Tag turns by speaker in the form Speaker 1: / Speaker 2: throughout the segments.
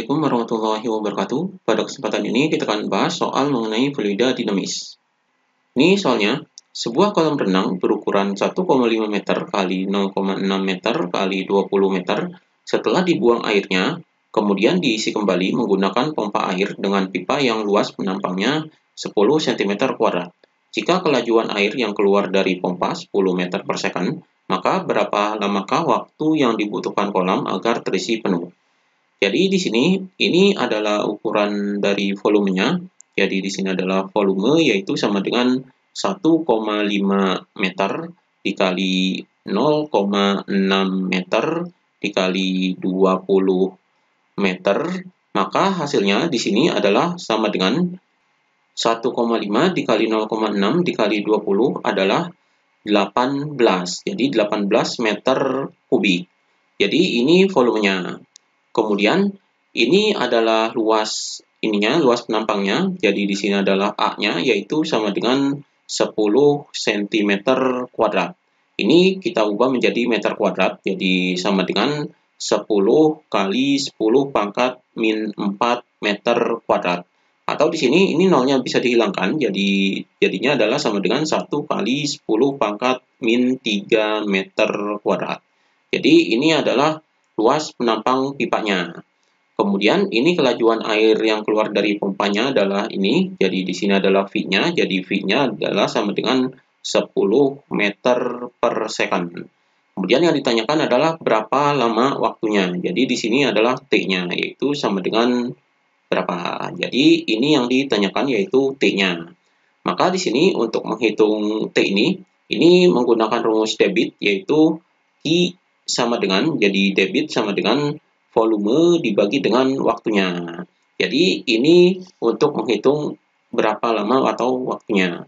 Speaker 1: Assalamualaikum warahmatullahi wabarakatuh. Pada kesempatan ini kita akan bahas soal mengenai fluida dinamis. Ini soalnya, sebuah kolam renang berukuran 1,5 meter kali 0,6 meter kali 20 meter setelah dibuang airnya, kemudian diisi kembali menggunakan pompa air dengan pipa yang luas penampangnya 10 cm kuadrat. Jika kelajuan air yang keluar dari pompa 10 meter per second, maka berapa lamakah waktu yang dibutuhkan kolam agar terisi penuh? Jadi di sini ini adalah ukuran dari volumenya. Jadi di sini adalah volume yaitu sama dengan 1,5 meter dikali 0,6 meter dikali 20 meter. Maka hasilnya di sini adalah sama dengan 1,5 dikali 0,6 dikali 20 adalah 18. Jadi 18 meter kubik. Jadi ini volumenya. Kemudian ini adalah luas penampangnya. Jadi di sini adalah A-nya yaitu sama dengan 10 cm kuadrat. Ini kita ubah menjadi meter kuadrat. Jadi sama dengan 10 kali 10 pangkat min 4 meter kuadrat. Atau di sini ini nolnya bisa dihilangkan. Jadi jadinya adalah sama dengan 1 kali 10 pangkat min 3 meter kuadrat. Jadi ini adalah luas penampang pipanya. Kemudian ini kelajuan air yang keluar dari pompanya adalah ini. Jadi di sini adalah V-nya. Jadi V-nya adalah sama dengan 10 meter per second. Kemudian yang ditanyakan adalah berapa lama waktunya. Jadi di sini adalah T-nya yaitu sama dengan berapa. Jadi ini yang ditanyakan yaitu T-nya. Maka di sini untuk menghitung T ini menggunakan rumus debit yaitu I sama dengan, jadi debit sama dengan volume dibagi dengan waktunya. Jadi ini untuk menghitung berapa lama atau waktunya.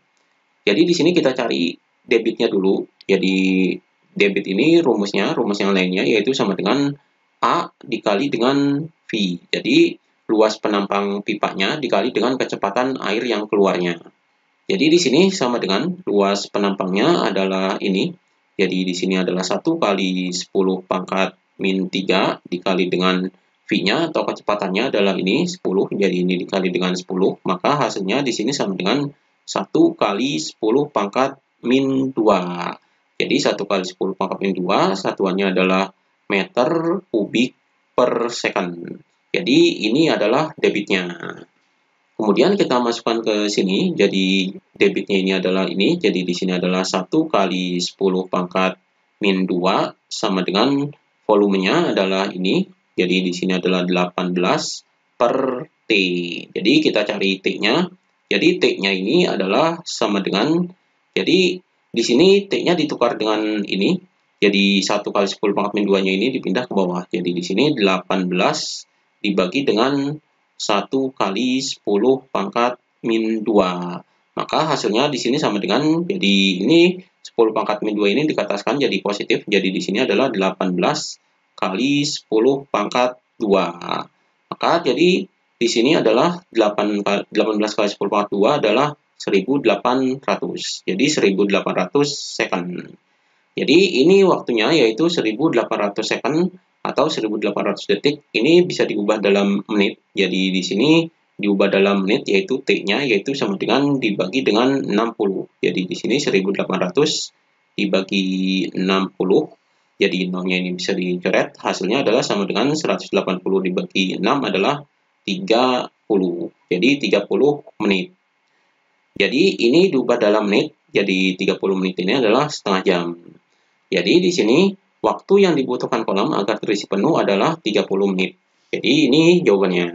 Speaker 1: Jadi di sini kita cari debitnya dulu. Jadi debit ini rumus yang lainnya yaitu sama dengan A dikali dengan V. Jadi luas penampang pipanya dikali dengan kecepatan air yang keluarnya. Jadi di sini sama dengan luas penampangnya adalah ini. Jadi di sini adalah 1 kali 10 pangkat min 3 dikali dengan V-nya atau kecepatannya adalah ini 10. Jadi ini dikali dengan 10. Maka hasilnya di sini sama dengan 1 kali 10 pangkat min 2. Jadi 1 kali 10 pangkat min 2 satuannya adalah meter kubik per second. Jadi ini adalah debitnya. Kemudian kita masukkan ke sini, jadi debitnya ini adalah ini, jadi di sini adalah 1 kali 10 pangkat min 2 sama dengan volumenya adalah ini, jadi di sini adalah 18 per T. Jadi kita cari T-nya, jadi T-nya ini adalah sama dengan, jadi di sini T-nya ditukar dengan ini, jadi 1 kali 10 pangkat min 2-nya ini dipindah ke bawah, jadi di sini 18 dibagi dengan 1 kali 10 pangkat min 2. Maka hasilnya di sini sama dengan, jadi ini 10 pangkat min 2 ini dikataskan jadi positif. Jadi di sini adalah 18 kali 10 pangkat 2. Maka jadi di sini adalah 18 kali 10 pangkat 2 adalah 1800. Jadi 1800 second. Jadi ini waktunya yaitu 1800 second atau 1800 detik. Ini bisa diubah dalam menit. Jadi di sini diubah dalam menit yaitu T-nya yaitu sama dengan dibagi dengan 60. Jadi di sini 1800 dibagi 60. Jadi nolnya ini bisa dicoret. Hasilnya adalah sama dengan 180 dibagi 6 adalah 30. Jadi 30 menit. Jadi ini diubah dalam menit. Jadi 30 menit ini adalah setengah jam. Jadi di sini waktu yang dibutuhkan kolam agar terisi penuh adalah 30 menit. Jadi ini jawabannya.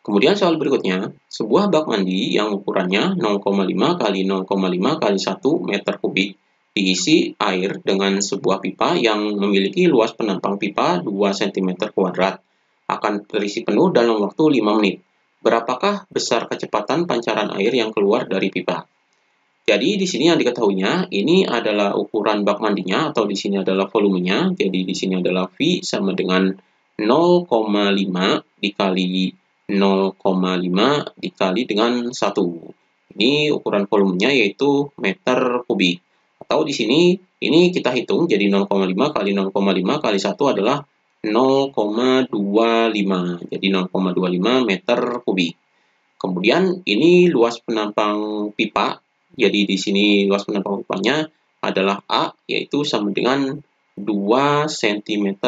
Speaker 1: Kemudian soal berikutnya, sebuah bak mandi yang ukurannya 0,5 kali 0,5 kali 1 meter kubik diisi air dengan sebuah pipa yang memiliki luas penampang pipa 2 cm kuadrat akan terisi penuh dalam waktu 5 menit. Berapakah besar kecepatan pancaran air yang keluar dari pipa? Jadi di sini yang diketahuinya ini adalah ukuran bak mandinya atau di sini adalah volumenya. Jadi di sini adalah V sama dengan 0,5 dikali 0,5 dikali dengan 1. Ini ukuran volumenya yaitu meter kubik. Atau di sini ini kita hitung jadi 0,5 kali 0,5 kali 1 adalah 0,25. Jadi 0,25 meter kubik. Kemudian ini luas penampang pipa. Jadi di sini luas penampang pipanya adalah A, yaitu sama dengan 2 cm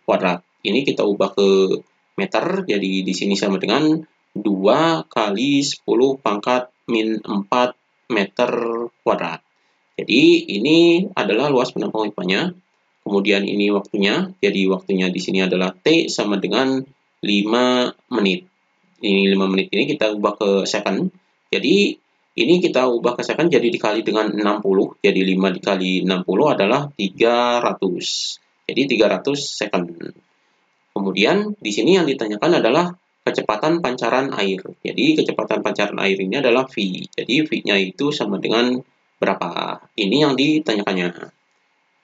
Speaker 1: kuadrat. Ini kita ubah ke meter, jadi di sini sama dengan 2 kali 10 pangkat min 4 meter kuadrat. Jadi ini adalah luas penampang pipanya. Kemudian ini waktunya, jadi waktunya di sini adalah T sama dengan 5 menit. Ini 5 menit ini kita ubah ke second. Jadi ini kita ubah ke second jadi dikali dengan 60. Jadi 5 dikali 60 adalah 300. Jadi 300 second. Kemudian di sini yang ditanyakan adalah kecepatan pancaran air. Jadi kecepatan pancaran air ini adalah V. Jadi V-nya itu sama dengan berapa? Ini yang ditanyakannya.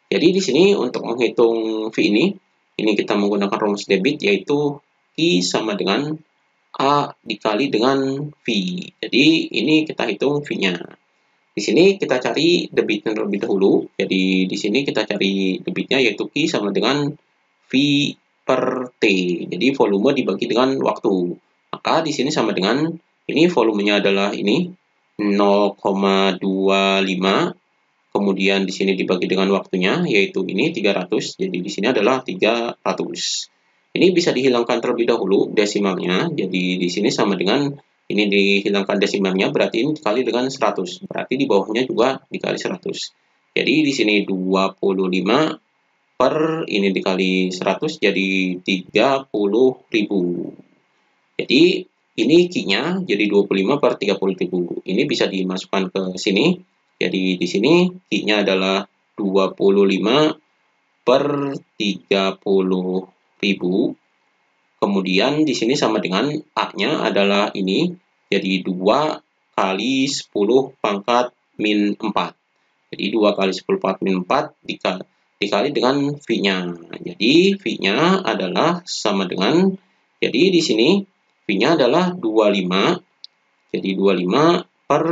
Speaker 1: Jadi di sini untuk menghitung V ini kita menggunakan rumus debit, yaitu I sama dengan A dikali dengan V. Jadi ini kita hitung V-nya. Di sini kita cari debitnya terlebih dahulu. Jadi di sini kita cari debitnya, yaitu Q sama dengan V per T. Jadi volume dibagi dengan waktu. Maka di sini sama dengan, ini volumenya adalah ini 0,25. Kemudian di sini dibagi dengan waktunya, yaitu ini 300. Jadi di sini adalah 300. Ini bisa dihilangkan terlebih dahulu desimalnya. Jadi di sini sama dengan ini dihilangkan desimalnya, berarti ini dikali dengan 100. Berarti di bawahnya juga dikali 100. Jadi di sini 25 per ini dikali 100 jadi 30.000. Jadi ini Q-nya jadi 25 per 30.000. Ini bisa dimasukkan ke sini. Jadi di sini Q-nya adalah 25 per 30.000. Kemudian di sini sama dengan A-nya adalah ini, jadi 2 kali 10 pangkat min 4. Jadi 2 kali 10 pangkat min 4 dikali dengan V-nya. Jadi V-nya adalah sama dengan, jadi di sini V-nya adalah 25. Jadi 25 per,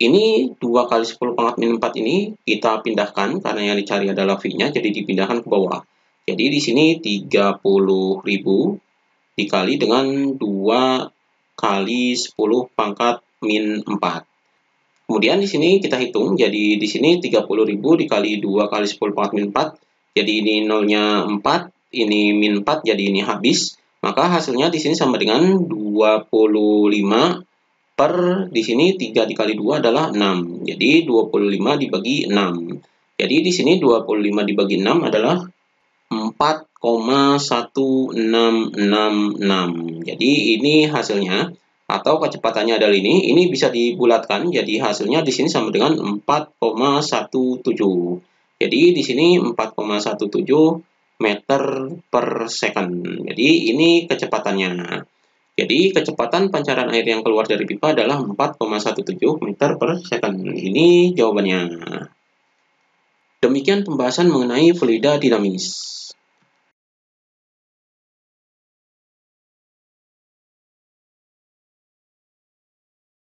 Speaker 1: ini 2 kali 10 pangkat min 4 ini kita pindahkan, karena yang dicari adalah V-nya, jadi dipindahkan ke bawah. Jadi di sini 30.000 dikali dengan 2 kali 10 pangkat min 4. Kemudian di sini kita hitung, jadi di sini 30.000 dikali 2 kali 10 pangkat min 4. Jadi ini nolnya 4, ini min 4, jadi ini habis. Maka hasilnya di sini sama dengan 25 per, di sini 3 dikali 2 adalah 6. Jadi 25 dibagi 6. Jadi di sini 25 dibagi 6 adalah 4,1666. Jadi ini hasilnya, atau kecepatannya adalah ini bisa dibulatkan, jadi hasilnya di sini sama dengan 4,17. Jadi di sini 4,17 meter per second. Jadi ini kecepatannya. Jadi kecepatan pancaran air yang keluar dari pipa adalah 4,17 meter per second. Ini jawabannya. Demikian pembahasan mengenai fluida dinamis.